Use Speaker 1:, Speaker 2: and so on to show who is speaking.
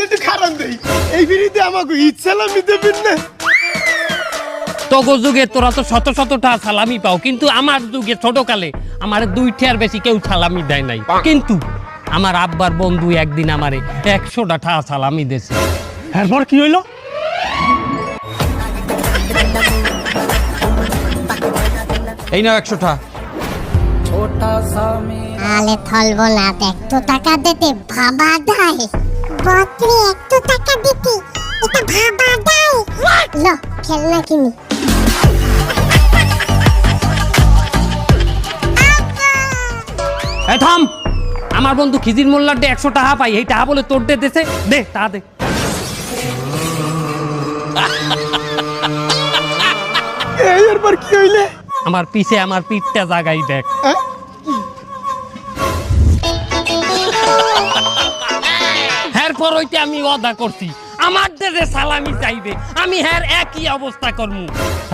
Speaker 1: একটু খারাপ দেই এই বিড়িতে আমাকে ঈদ সালামি দেবেন না
Speaker 2: তোগো যুগে তোরা তো শত শতটা সালামি পাও কিন্তু আমার যুগে ছোটকালে আমার 2টার বেশি কেউ সালামি দেয় নাই কিন্তু আমার আব্বার বন্ধু একদিন আমারে 100টা সালামি দিয়েছে
Speaker 1: এরপর কি হইলো
Speaker 2: এই নাও 100টা
Speaker 3: আলে থলবো না একটু টাকা দিতে ভাবা দেয় বকরি একটু টাকা দিতে এটা ভাবা দেয় লো খেলনা কিনি
Speaker 2: এই থাম আমার বন্ধু খিজির মোল্লার 100 টাকা পাই এই টাকা বলে তোর দেছে দে টাকা দে
Speaker 1: এরপর কি হইলে
Speaker 2: আমার পিছে আমার পিঠটা জাগাই দেখ এরপর হইতে আমি ওয়াদা করছি আমার দেশে সালামি চাইবে আমি হ্যার একই অবস্থা করবো